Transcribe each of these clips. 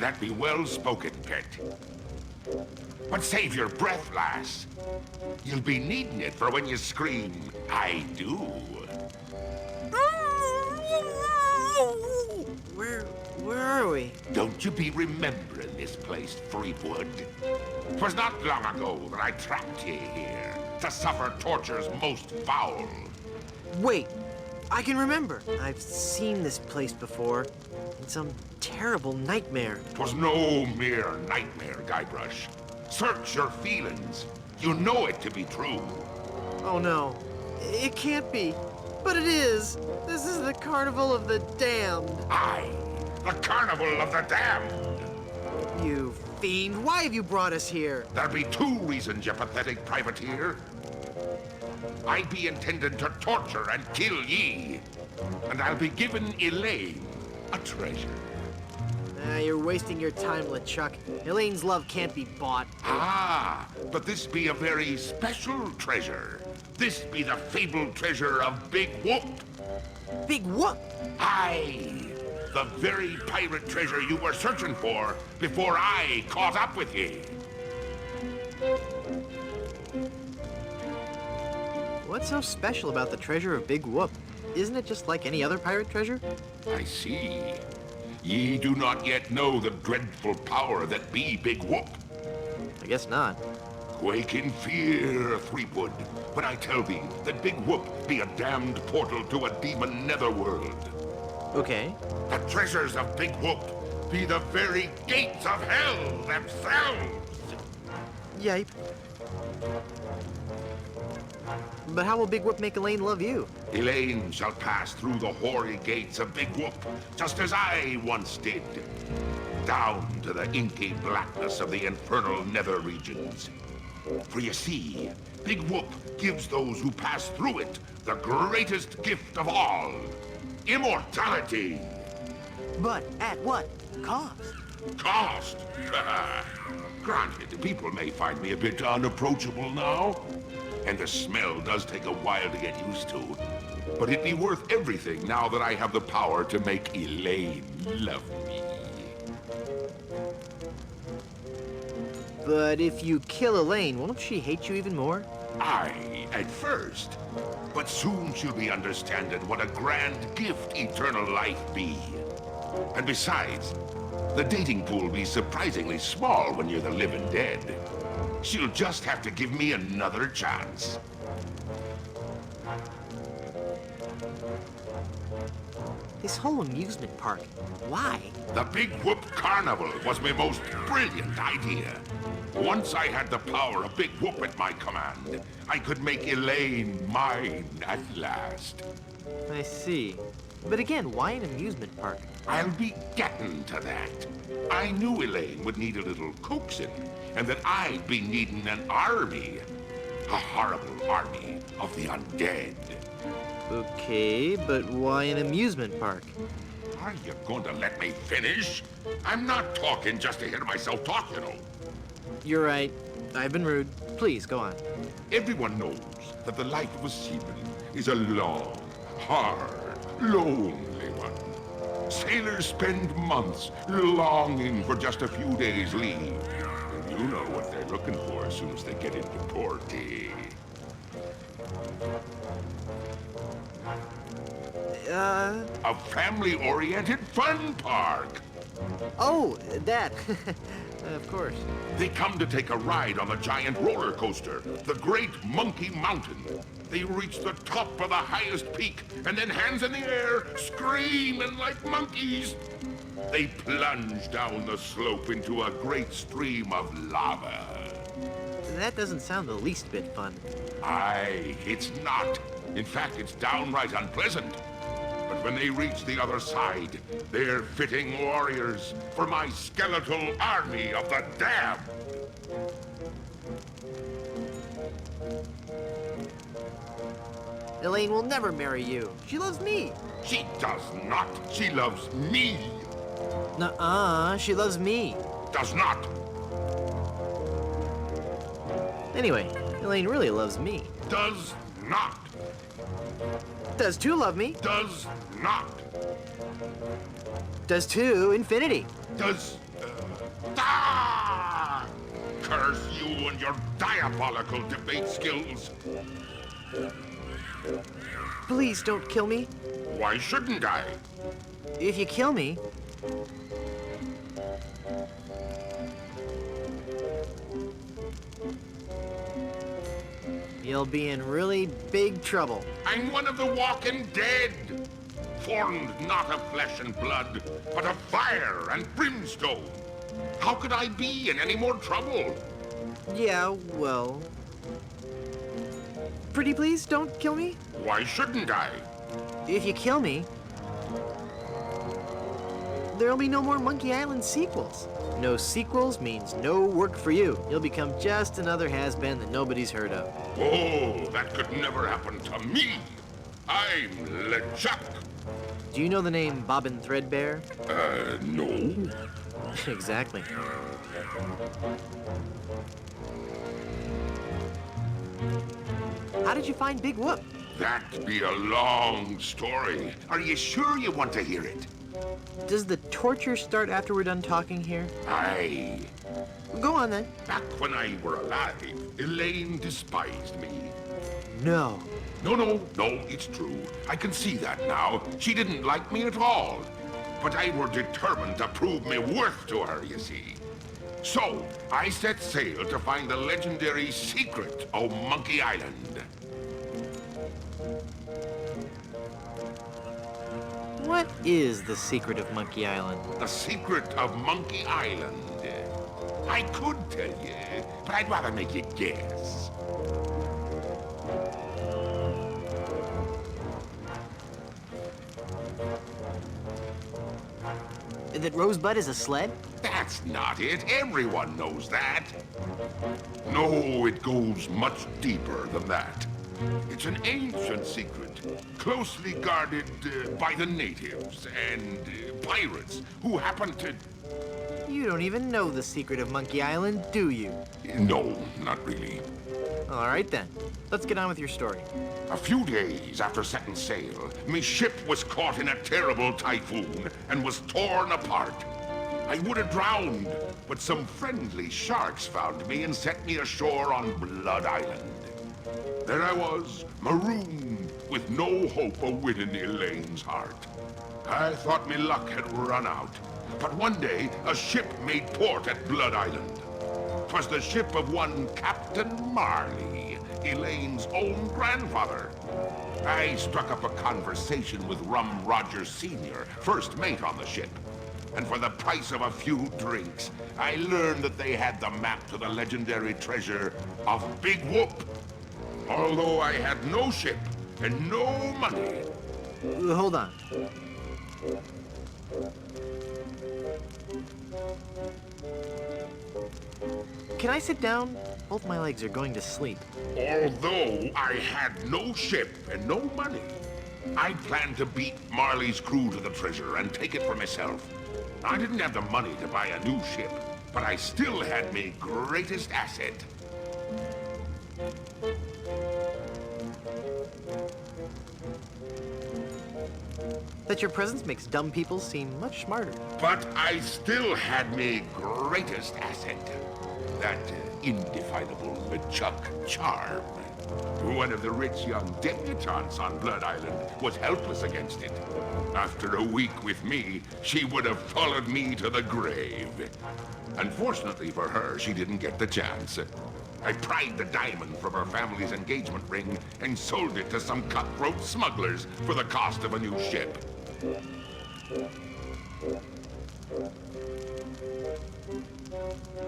That be well spoken, pet. But save your breath, lass. You'll be needing it for when you scream, I do. Where are we? Don't you be remembering this place, Threepwood? 'Twas not long ago that I trapped ye here to suffer tortures most foul. Wait, I can remember. I've seen this place before. In some terrible nightmare. 'Twas no mere nightmare, Guybrush. Search your feelings. You know it to be true. Oh no, it can't be. But it is. This is the Carnival of the Damned. Aye, the Carnival of the Damned. You fiend, why have you brought us here? There be two reasons, you pathetic privateer. I be intended to torture and kill ye. And I'll be giving Elaine a treasure. You're wasting your time, LeChuck. Elaine's love can't be bought. Ah, but this be a very special treasure. This be the fabled treasure of Big Whoop. Big Whoop? Aye, the very pirate treasure you were searching for before I caught up with ye. What's so special about the treasure of Big Whoop? Isn't it just like any other pirate treasure? I see. Ye do not yet know the dreadful power that be Big Whoop. I guess not. Quake in fear, Threepwood, when I tell thee that Big Whoop be a damned portal to a demon netherworld. Okay. The treasures of Big Whoop be the very gates of hell themselves. Yipe. But how will Big Whoop make Elaine love you? Elaine shall pass through the hoary gates of Big Whoop, just as I once did. Down to the inky blackness of the infernal nether regions. For you see, Big Whoop gives those who pass through it the greatest gift of all. Immortality. But at what cost? Cost? Granted, people may find me a bit unapproachable now. And the smell does take a while to get used to. But it'd be worth everything now that I have the power to make Elaine love me. But if you kill Elaine, won't she hate you even more? Aye, at first. But soon she'll be understanding what a grand gift eternal life be. And besides, the dating pool be surprisingly small when you're the living dead. She'll just have to give me another chance. This whole amusement park, why? The Big Whoop Carnival was my most brilliant idea. Once I had the power of Big Whoop at my command, I could make Elaine mine at last. I see. But again, why an amusement park? I'll be getting to that. I knew Elaine would need a little coaxing, and that I'd be needing an army. A horrible army of the undead. Okay, but why an amusement park? Are you going to let me finish? I'm not talking just to hear myself talk, you know. You're right. I've been rude. Please, go on. Everyone knows that the life of a seaman is a long, hard, lonely one. Sailors spend months longing for just a few days' leave. And you know what they're looking for as soon as they get into port. A family-oriented fun park. Oh, that. Of course. They come to take a ride on the giant roller coaster, the Great Monkey Mountain. They reach the top of the highest peak, and then hands in the air, screaming like monkeys. They plunge down the slope into a great stream of lava. That doesn't sound the least bit fun. Aye, it's not. In fact, it's downright unpleasant. But when they reach the other side, they're fitting warriors for my skeletal army of the damned. Elaine will never marry you. She loves me. She does not. She loves me. Nuh-uh, she loves me. Does not. Anyway, Elaine really loves me. Does not. Does two love me? Does not. Does two infinity? Does Ah! Curse you and your diabolical debate skills. Please don't kill me. Why shouldn't I? If you kill me, you'll be in really big trouble. I'm one of the walking dead, formed not of flesh and blood, but of fire and brimstone. How could I be in any more trouble? Yeah, well... Pretty please, don't kill me. Why shouldn't I? If you kill me, there'll be no more Monkey Island sequels. No sequels means no work for you. You'll become just another has-been that nobody's heard of. Oh, that could never happen to me. I'm LeChuck. Do you know the name Bobbin Threadbare? No. Exactly. How did you find Big Whoop? That'd be a long story. Are you sure you want to hear it? Does the torture start after we're done talking here? Aye. Go on then. Back when I were alive, Elaine despised me. No. No, it's true. I can see that now. She didn't like me at all. But I were determined to prove me worth to her, you see. So, I set sail to find the legendary secret of Monkey Island. What is the secret of Monkey Island? The secret of Monkey Island. I could tell you, but I'd rather make you guess. That Rosebud is a sled? That's not it. Everyone knows that. No, it goes much deeper than that. It's an ancient secret, closely guarded by the natives and pirates who happen to... You don't even know the secret of Monkey Island, do you? No, not really. All right then. Let's get on with your story. A few days after setting sail, me ship was caught in a terrible typhoon and was torn apart. I would have drowned, but some friendly sharks found me and set me ashore on Blood Island. There I was, marooned, with no hope of winning Elaine's heart. I thought me luck had run out, but one day a ship made port at Blood Island. 'Twas the ship of one Captain Marley, Elaine's own grandfather. I struck up a conversation with Rum Rogers Sr., first mate on the ship. And for the price of a few drinks, I learned that they had the map to the legendary treasure of Big Whoop. Although I had no ship and no money. Hold on. Can I sit down? Both my legs are going to sleep. Although I had no ship and no money, I planned to beat Marley's crew to the treasure and take it for myself. I didn't have the money to buy a new ship, but I still had my greatest asset. That your presence makes dumb people seem much smarter. But I still had my greatest asset. That indefinable LeChuck charm. One of the rich young debutantes on Blood Island was helpless against it. After a week with me, she would have followed me to the grave. Unfortunately for her, she didn't get the chance. I pried the diamond from her family's engagement ring and sold it to some cutthroat smugglers for the cost of a new ship.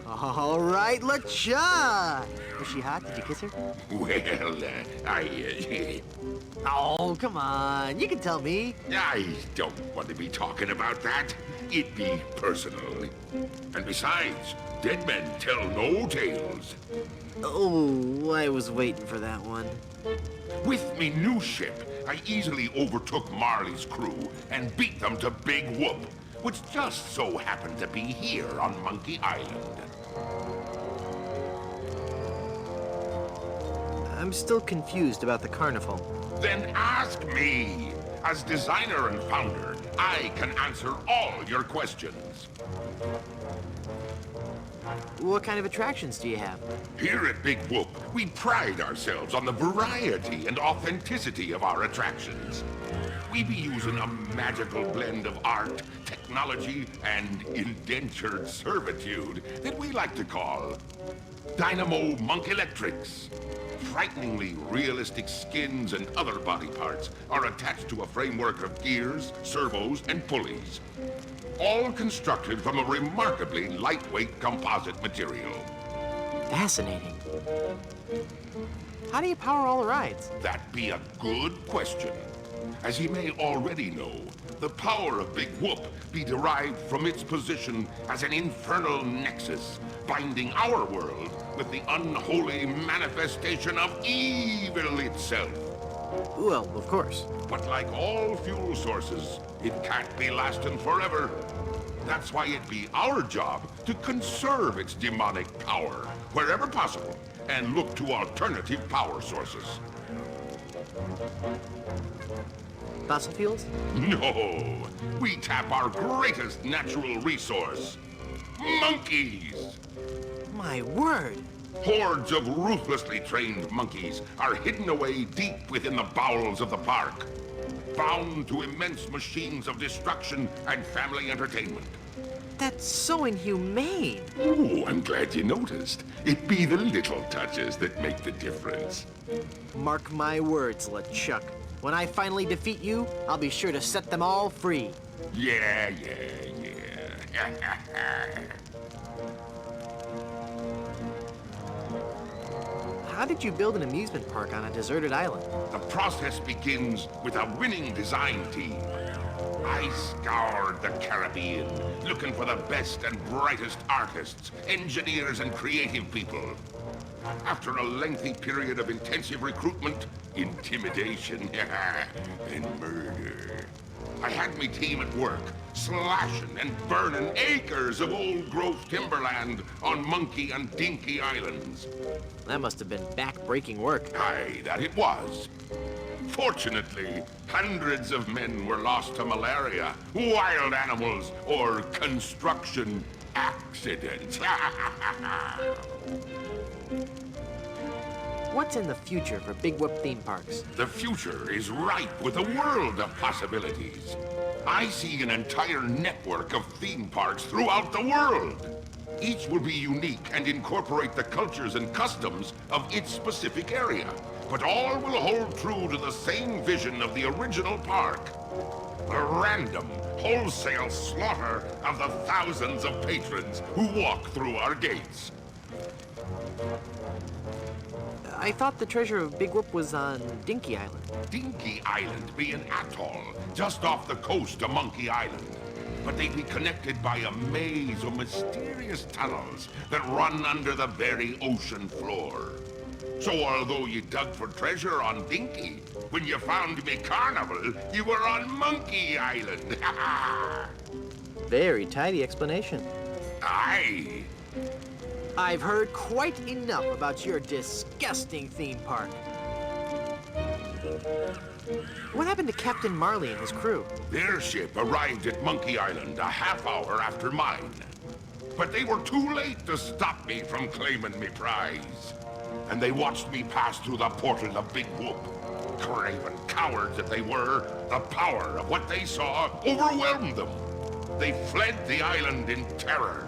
All right, LeChuck! Was she hot? Did you kiss her? Well, Oh, come on. You can tell me. I don't want to be talking about that. It'd be personal. And besides, dead men tell no tales. Oh, I was waiting for that one. With me new ship, I easily overtook Marley's crew and beat them to Big Whoop, which just so happened to be here on Monkey Island. I'm still confused about the carnival. Then ask me. As designer and founder, I can answer all your questions. What kind of attractions do you have? Here at Big Whoop, we pride ourselves on the variety and authenticity of our attractions. We be using a magical blend of art, technology, and indentured servitude that we like to call Dynamo Monk Electrics. Frighteningly realistic skins and other body parts are attached to a framework of gears, servos, and pulleys. All constructed from a remarkably lightweight composite material. Fascinating. How do you power all the rides? That be a good question. As ye may already know, the power of Big Whoop be derived from its position as an infernal nexus, binding our world with the unholy manifestation of evil itself. Well, of course. But like all fuel sources, it can't be lasting forever. That's why it be our job to conserve its demonic power wherever possible and look to alternative power sources. Fossil fuels? No, we tap our greatest natural resource, monkeys. My word! Hordes of ruthlessly trained monkeys are hidden away deep within the bowels of the park, bound to immense machines of destruction and family entertainment. That's so inhumane! Oh, I'm glad you noticed. It be the little touches that make the difference. Mark my words, LeChuck. When I finally defeat you, I'll be sure to set them all free. Yeah. How did you build an amusement park on a deserted island? The process begins with a winning design team. I scoured the Caribbean, looking for the best and brightest artists, engineers, and creative people. After a lengthy period of intensive recruitment, intimidation, and murder, I had me team at work, slashing and burning acres of old-growth timberland on Monkey and Dinky Islands. That must have been back-breaking work. Aye, that it was. Fortunately, hundreds of men were lost to malaria, wild animals, or construction accidents. What's in the future for Big Whoop theme parks? The future is ripe with a world of possibilities. I see an entire network of theme parks throughout the world. Each will be unique and incorporate the cultures and customs of its specific area. But all will hold true to the same vision of the original park. The random, wholesale slaughter of the thousands of patrons who walk through our gates. I thought the treasure of Big Whoop was on Dinky Island. Dinky Island be an atoll just off the coast of Monkey Island. But they be connected by a maze of mysterious tunnels that run under the very ocean floor. So although you dug for treasure on Dinky, when you found me carnival, you were on Monkey Island. Very tidy explanation. Aye. I've heard quite enough about your disgusting theme park. What happened to Captain Marley and his crew? Their ship arrived at Monkey Island a half hour after mine. But they were too late to stop me from claiming me prize. And they watched me pass through the portal of Big Whoop. Craven cowards that they were, the power of what they saw overwhelmed them. They fled the island in terror.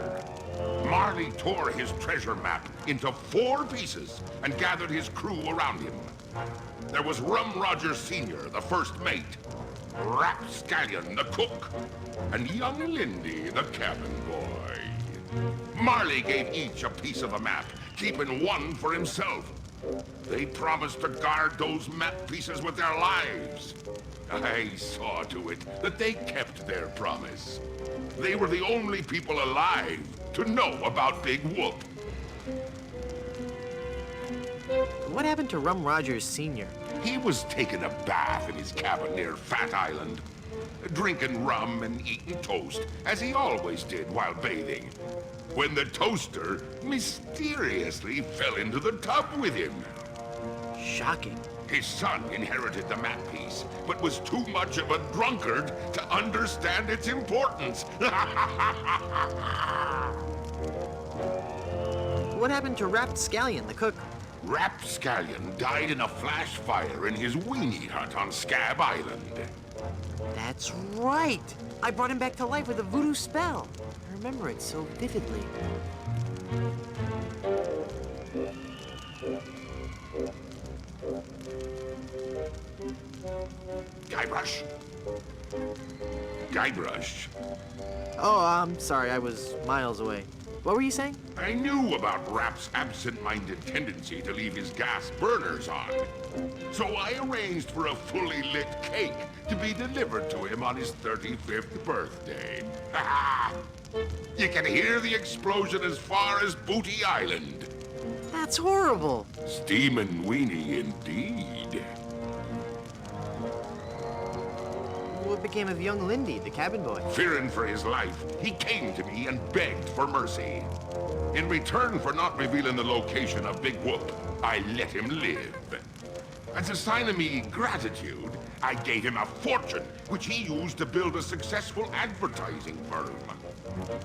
Marley tore his treasure map into 4 pieces and gathered his crew around him. There was Rum Roger Sr., the first mate, Rapscallion, the cook, and young Lindy, the cabin boy. Marley gave each a piece of the map, keeping one for himself. They promised to guard those map pieces with their lives. I saw to it that they kept their promise. They were the only people alive to know about Big Whoop. What happened to Rum Rogers Sr.? He was taking a bath in his cabin near Fat Island, drinking rum and eating toast, as he always did while bathing, when the toaster mysteriously fell into the tub with him. Shocking. His son inherited the map piece, but was too much of a drunkard to understand its importance. what happened to Rapscallion, the cook? Rapscallion died in a flash fire in his weenie hut on Scab Island. That's right! I brought him back to life with a voodoo spell. I remember it so vividly. Guybrush? Guybrush? Oh, I'm sorry, I was miles away. What were you saying? I knew about Rap's absent-minded tendency to leave his gas burners on. So I arranged for a fully lit cake to be delivered to him on his 35th birthday. Ha! You can hear the explosion as far as Booty Island. That's horrible. Steamin' weenie indeed. What became of young Lindy, the cabin boy? Fearing for his life, he came to me and begged for mercy. In return for not revealing the location of Big Whoop, I let him live. As a sign of me gratitude, I gave him a fortune, which he used to build a successful advertising firm.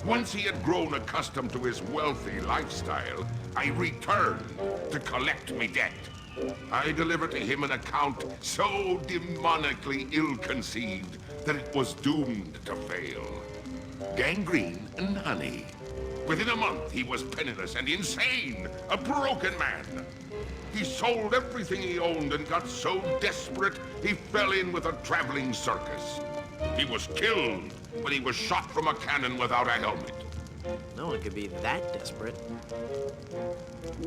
Once he had grown accustomed to his wealthy lifestyle, I returned to collect me debt. I delivered to him an account so demonically ill-conceived that it was doomed to fail. Gangrene and honey. Within a month, he was penniless and insane, a broken man. He sold everything he owned and got so desperate, he fell in with a traveling circus. He was killed when he was shot from a cannon without a helmet. No one could be that desperate.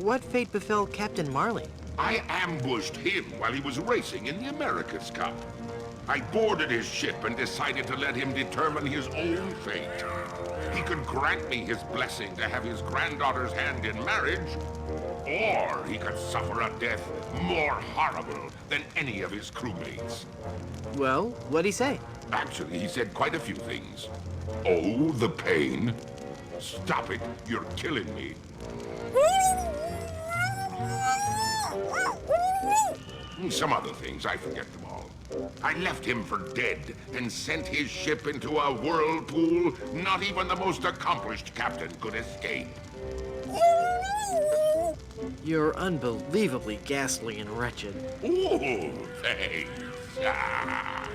What fate befell Captain Marley? I ambushed him while he was racing in the America's Cup. I boarded his ship and decided to let him determine his own fate. He could grant me his blessing to have his granddaughter's hand in marriage, or he could suffer a death more horrible than any of his crewmates. Well, what'd he say? Actually, he said quite a few things. Oh, the pain. Stop it, you're killing me. Some other things, I forget them all. I left him for dead and sent his ship into a whirlpool not even the most accomplished captain could escape. You're unbelievably ghastly and wretched. Ooh, thanks. Ah.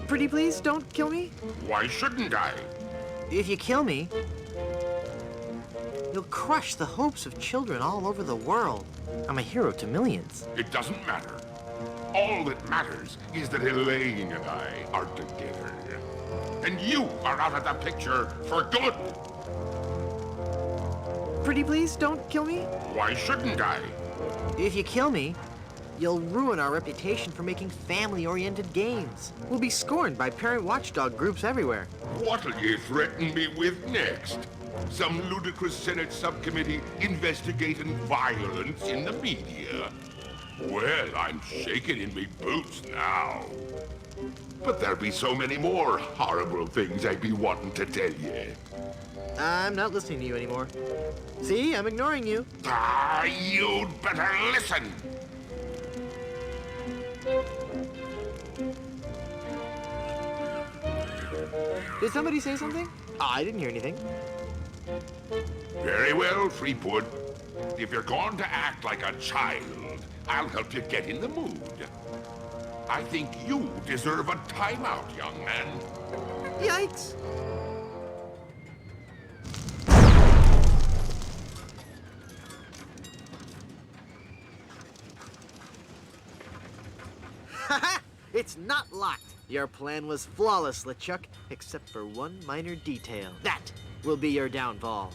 Pretty please, don't kill me. Why shouldn't I? If you kill me, you'll crush the hopes of children all over the world. I'm a hero to millions. It doesn't matter. All that matters is that Elaine and I are together. And you are out of the picture for good. Pretty please, don't kill me. Why shouldn't I? If you kill me, you'll ruin our reputation for making family-oriented games. We'll be scorned by parent watchdog groups everywhere. What'll you threaten me with next? Some ludicrous Senate subcommittee investigating violence in the media? Well, I'm shaking in me boots now. But there'll be so many more horrible things I'd be wanting to tell you. I'm not listening to you anymore. See, I'm ignoring you. Ah, you'd better listen! Did somebody say something? I didn't hear anything. Very well, Fleetwood. If you're going to act like a child, I'll help you get in the mood. I think you deserve a timeout, young man. Yikes! Haha! It's not locked. Your plan was flawless, LeChuck, except for one minor detail. That will be your downfall.